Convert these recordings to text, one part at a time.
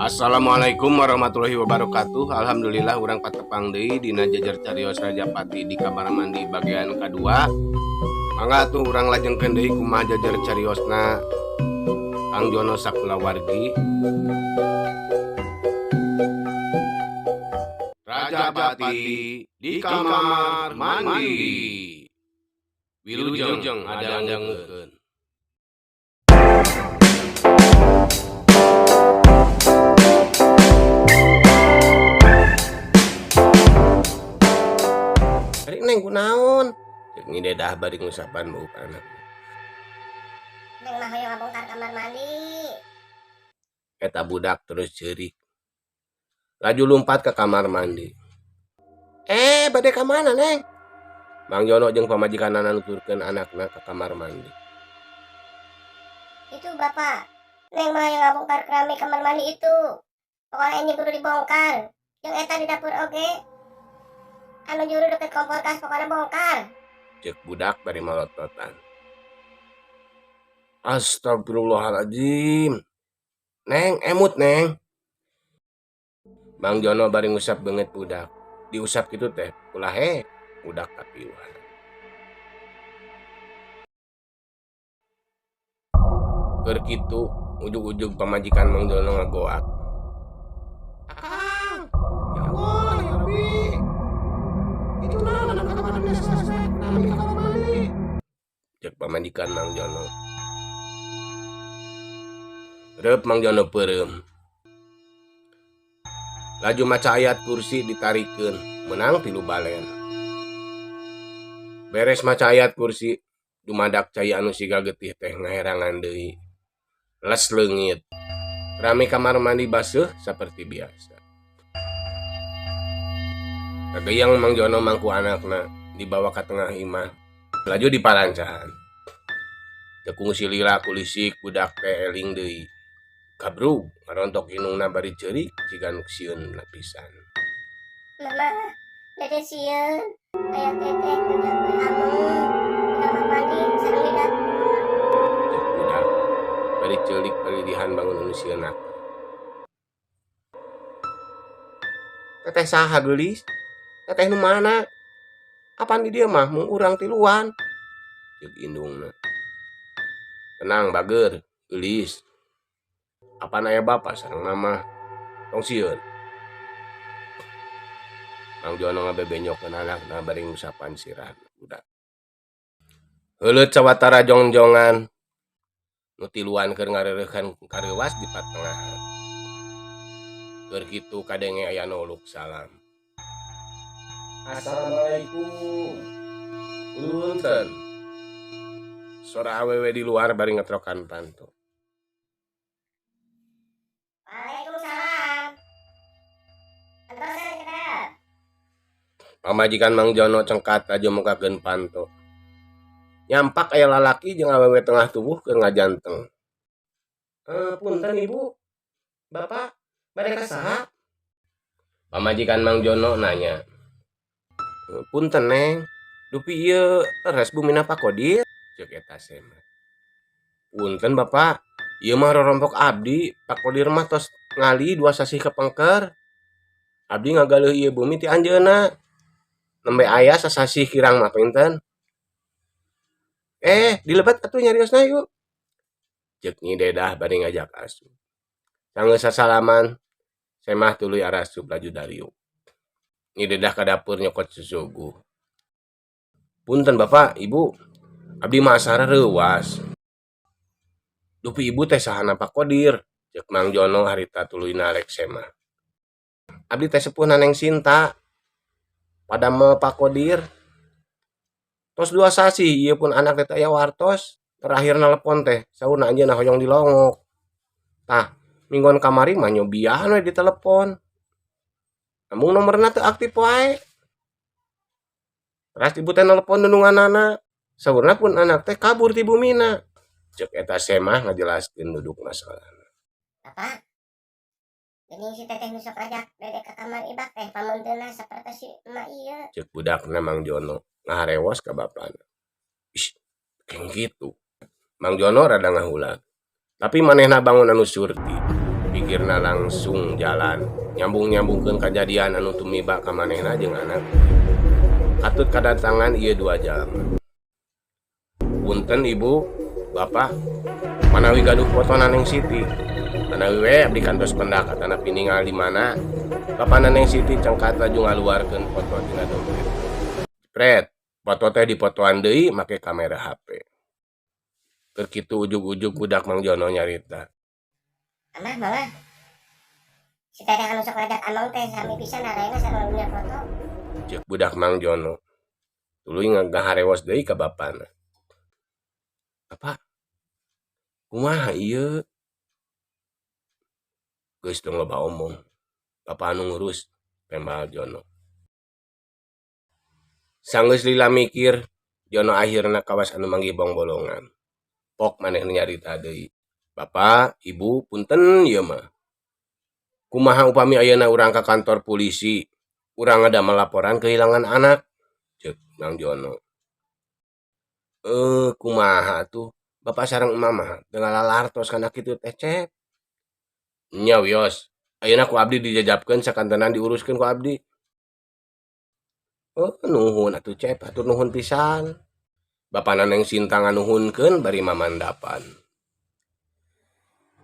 Assalamualaikum warahmatullahi wabarakatuh. Alhamdulillah urang patepang deui dina jajar carios Rajapati di kamar mandi bagian kedua. Mangga tuh urang lajengkeun deui kumaha jajar cariosna Kang Jono sakulawargi. Rajapati di kamar mandi. Wilujeng ada ngeukeun. Ari neng kunaon? Cek ngidedah bari ngusapan bau anak. Neng mah hoyong ngabongkar kamar mandi. Eta budak terus ceurik. Laju lompat ke kamar mandi. Bade ka mana, Neng? Mang Jono jeung pamajikanana nuturkeun anakna ke kamar mandi. Itu bapak. Neng mah hoyong ngabongkar keramik kamar mandi itu. Pokoknya ini kudu dibongkar. Yang eta di dapur oge. Anu juru deket kompor gas pokoknya bongkar. Cek budak bari malototan. Astagfirullahaladzim. Neng, emut, Neng. Mang Jono bari ngusap banget budak. Diusap gitu teh, ulah budak kapiluan. Keur kitu, ujug-ujug pamajikan Mang Jono ngagoak. Akang, ya Allah, ya Rabbi. Itu naon anak kamar mandi selesai, kami kamar mandi. Cek pamajikan Mang Jono. Reup Mang Jono peureum. Laju maca ayat kursi ditarikeun, menang 3 balen. Beres maca ayat kursi, dumadak cai anu siga getih teh ngaherangan deui. Les leungit. Keramik kamar mandi baseuh saperti biasa. Kageyang Mang Jono mangku anakna dibawa ka tengah imah. Laju diparancahan. Teu kungsi lila kulisik budak teh eling deui. Kabrug, ngarontok inungna bari ceurik jiga nu sieun lapisan. Mama, dede sieun. Aya teteh ngajak amu di kamar mandi sareng di dapur. Cek budak bari ceulik palidihan bangun anu sieunna. Teteh saha geulis? Teteh nu mana? Apaan di dieu mah mung urang tiluan? Cek indungna. Tenang bager, geulis. Apaan aya bapa sareng mama? Tong sieun. Mang Jono ngabebenyokeun anakna bari ngusapan sirah budak. Heuleut sawatara jongjongan nu tiluan keur ngareureuhan kareuwas di patengahan. Keur kitu kadenge aya nu uluk salam. Assalamualaikum. Punten. Suara awewe di luar bari ngetrokan panto. Waalaikumsalam. Antar saya ke dalam. Pamajikan Mang Jono cengkat aja mukakeun panto. Nyampak aya lalaki jeung awewe tengah tubuh keur ngajanteng. Punten Ibu. Bapak bade ka saha? Pamajikan Mang Jono nanya. Punten Neng. Dupi ieu res bumina Pak Kodir. Ceuk eta sema. Punten Bapak. Ieu mah rorompok abdi. Pak Kodir mah tos ngali 2 sasih kepengker. Abdi ngagaleuh ieu bumi ti anjeunna. Nembe aya sasasih kirang mah pinten. Dilebat atuh nyariosna yuk. Ceuk nyidedah bari ngajak asup. Sanggeus sasalaman, semah tuluy arasup laju dariuk. Nyidedah ka dapur nyokot susuguh. Punten Bapak, Ibu. Abdi mah asara reuwas. Dupi Ibu teh sahana Pak Kodir. Ceuk Mang Jono harita tuluy narek semah. Abdi teh sepuhna Neng Sinta. Padahal Pak Kodir. Tos 2 sasih, ieu pun anak teh aya wartos. Terakhir nelpon teh, saurna anjeunna hoyong dilongok. Tah, minggon kamari mah nyobian we ditelepon. Namun nomorna teu aktif wae. Teras ibu teh nelpon nununganana. Saurna pun anak teh kabur ti bumina. Ceuk eta semah ngajelaskeun duduk masalahna. Bapak. Geuning si teteh nu sok ngajak dede ka kamar ibak teh pamunteunna saperti si emak ieu. Ceuk budakna Mang Jono ngaharewos ka bapana. Ish, keng gitu. Mang Jono rada ngahulat. Tapi manehna bangun anu surti. pikirna langsung jalan nyambung-nyambungkeun kajadian anu tumiba ka manehna jeung anak. Katut kadatangan ieu 2 jalma. Punten ibu, bapak, manawi gaduh foto Neng Siti. Manawi we abdi kantos pendak katana piningal di mana. Bapak Neng Siti cangkat laju ngaluarkeun foto tina dompet. Jepret, foto teh dipotoan deui make kamera HP. Keur kitu ujug-ujug budak Mang Jono nyarita. Amah, mama. Si teteh anu sok ngajak amang teh sami pisan narayana sareng dunia foto. Cek budak Mang Jono. Tuluy ngaharewos deui ka bapana. Apa? Kumaha ieu? Geus tong loba omong. Bapak anu ngurus Pembal Jono. Sanggeus lila mikir, Jono akhirna kawas anu manggibong bolongan. Pok manehna nyarita deui. Bapak, ibu, punten ieu mah. Kumaha upami ayeuna urang ka kantor polisi, urang ngadamel laporan kehilangan anak, ceuk Mang Jono. Kumaha tuh? Bapak sareng emah mah dengan lalartos kana kitu teh cep. Nya wios, ayeuna ku abdi dijajabkeun sakantenan diuruskeun ku abdi. Oh, nuhun atuh cep, hatur nuhun pisan. Bapana Neng Sinta nganuhunkeun bari mamandapan.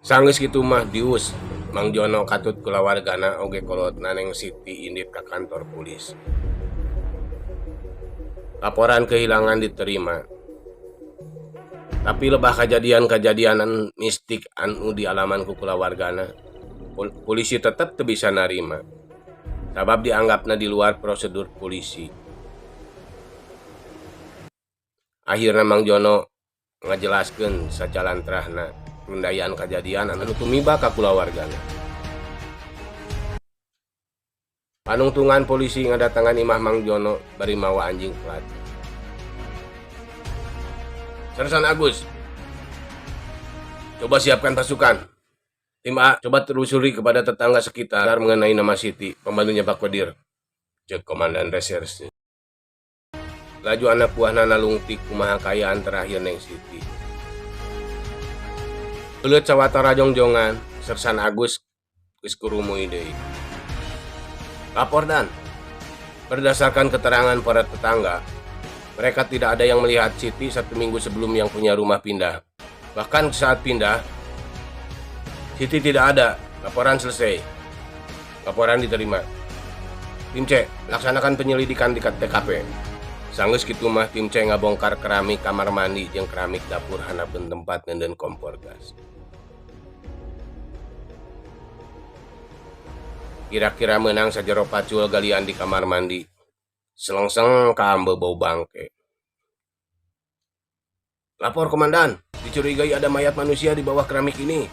Sanggeus kitu mah dius Mang Jono katut kulawargana oge kolotna Neng Siti indit ka kantor polis. Laporan kehilangan diterima. Tapi lebah kejadian-kejadian mistik anu dialaman ku kulawargana, polisi tetap teu bisa narima. Sabab dianggapna di luar prosedur polisi. Akhirna Mang Jono ngajelaskeun sajalantrahna rundayaan kejadian anu tumiba ka kulawargana. Panungtungan polisi ngadatangan imah Mang Jono bari mawa anjing pelat. Sersan Agus, coba siapkan pasukan. Tim A, coba telusuri kepada tetangga sekitar mengenai nama Siti, pembantunya Pak Kodir. Cek Komandan Reserse. Laju anak buahna nalungtik kumaha kayaan terakhir Neng Siti. Euleut sawatara jongjongan, Sersan Agus geus kurumuy deui. Lapor Dan, berdasarkan keterangan para tetangga, mereka tidak ada yang melihat Siti 1 minggu sebelum yang punya rumah pindah. Bahkan saat pindah, Siti tidak ada. Laporan selesai. Laporan diterima. Tim C, laksanakan penyelidikan di TKP. Sanggeus kitu mah tim C ngabongkar keramik kamar mandi jeung keramik dapur hanapeun tempat nenden kompor gas. Kira-kira menang sajero pacul galian di kamar mandi. Selongseng kaambe bau bangke. Lapor komandan, dicurigai ada mayat manusia di bawah keramik ini.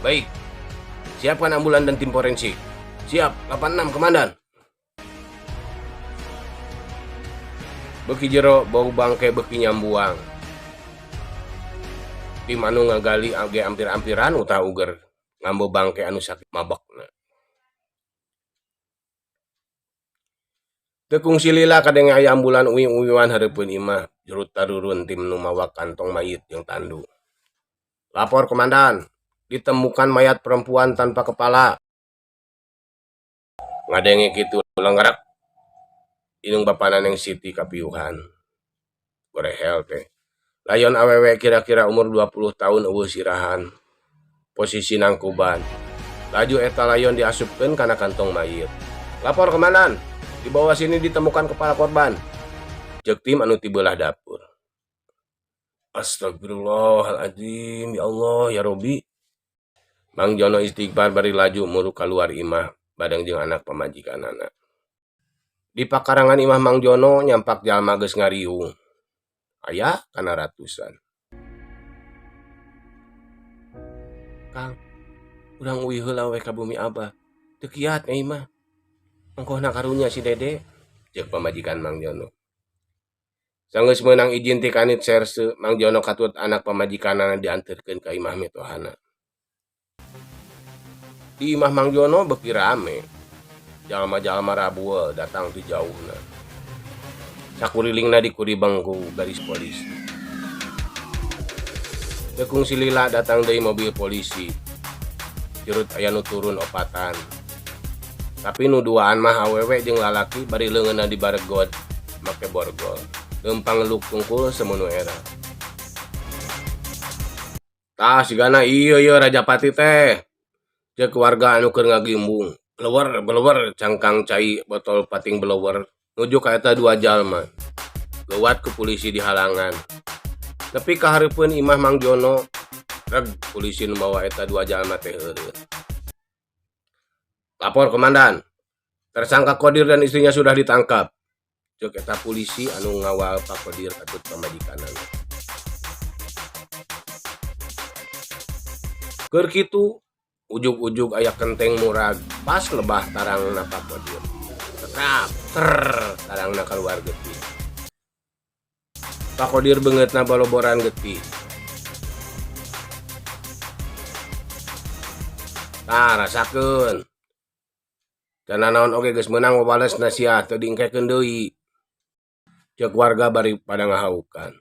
Baik, siapkan ambulan dan tim forensik. Siap, 86 komandan. Beki jero bau bangke beki nyambuang. Tim anu ngagali age ampir-ampiran utah uger ngambo bangke anu sakit mabokna. Tekung silila kadenge aya ambulan uwi-uwiwan hareupeun imah jurut tarurun tim nu mawa kantong mayit jeung tandu. Lapor komandan, ditemukan mayat perempuan tanpa kepala. Ngadenge kitu lenggerak inung bapana Neng Siti kapiuhan. Gorehel teh. Layon awewe kira-kira umur 20 tahun eueuh sirahan. Posisi nangkuban. Laju eta layon diasupkeun kana kantong mayit. Lapor komandan, di bawah sini ditemukan kepala korban. Cek tim anu ti beulah dapur. Astagfirullahaladzim, ya Allah, ya Robi. Mang Jono istighfar bari laju muru kaluar imah badeng jeung anak pamajikanana. Di pakarangan imah Mang Jono nyampak jalma geus ngariung. Aya kana ratusan. Kang, urang uwi heula we ka bumi Abah. Teu kiat nya imah. Engkohna karunya si Dede, cek pamajikan Mang Jono. Sanggeus meunang izin ti Kanit Serse, Mang Jono katut anak pamajikanana dianterkeun ka imah metohana. Di imah Mang Jono beuki rame. Jalma-jalma rabuel datang ti jauhna. Sakurilingna dikuribeng ku garis polisi. Tekung silila datang deui mobil polisi. Curut aya nu turun opatan. Tapi nu duaan mah awewe jeung lalaki bari leungeunna dibaregod make borgol. Leumpang luk tungkul semono era. Tah sigana ieu Rajapati teh. Ceuk warga anu keur ngagimbung. Blewer cangkang cai botol pating blower nuju ka eta dua jalma. Geuwat ku polisi di halangan. Nepi ka hareupeun imah Mang Jono, reg polisi nu bawa eta dua jalma teh heureut. Lapor komandan. Tersangka Kodir dan istrinya sudah ditangkap. Ceuk eta polisi anu ngawal Pak Kodir katut pamajikanana. Keur kitu ujug-ujug aya kenteng murag pas lebah tarangna Pak Kodir. Tetap tarangna keluar getih. Pak Kodir beungeutna baloboran getih. Tah rasakeun. Dan naon oge geus meunang babales nasihat teu diengkekeun deui. Ceuk warga bari pada ngahaukan.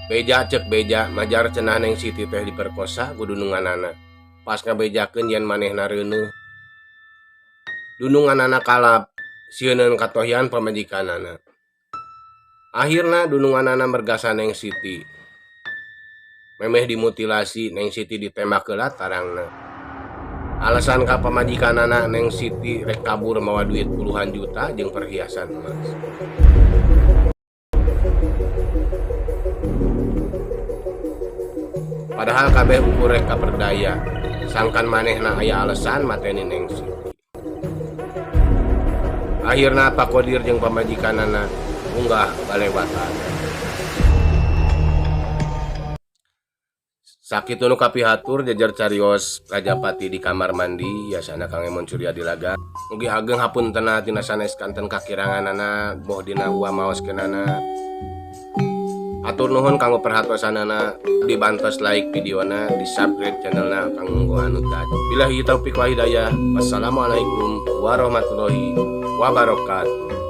Beja cek beja majar cenah Neng Siti teh diperkosa ku dununganana. Pas ngabejakeun yen manehna reuneuh. Dununganana kalap sieun katohian pamajikanana. Akhirna dununganana mergasa Neng Siti. Memeh dimutilasi Neng Siti ditembak heula tarangna. Alasan ka pamajikanana Neng Siti rek kabur mawa duit puluhan juta jeung perhiasan emas. Padahal kabeh ukur rek kaperdaya, sangkan manehna aya alasan mateni Neng Siti. Akhirna Pak Kodir jeung pamajikanana unggah balewatan. Sakitu nu kapihatur jajar carios Rajapati di kamar mandi yasana Kang Emon Surya Dilaga. Mugi ageng hapuntenna tina sanes kanten kakiranganana moh dina uwa maoskeunana. Atur nuhun kanggo perhatosanana, dibantos like videona, di subscribe channelna kanggo anutat. Billahi taufiq wa hidayah. Wassalamualaikum warahmatullahi wabarakatuh.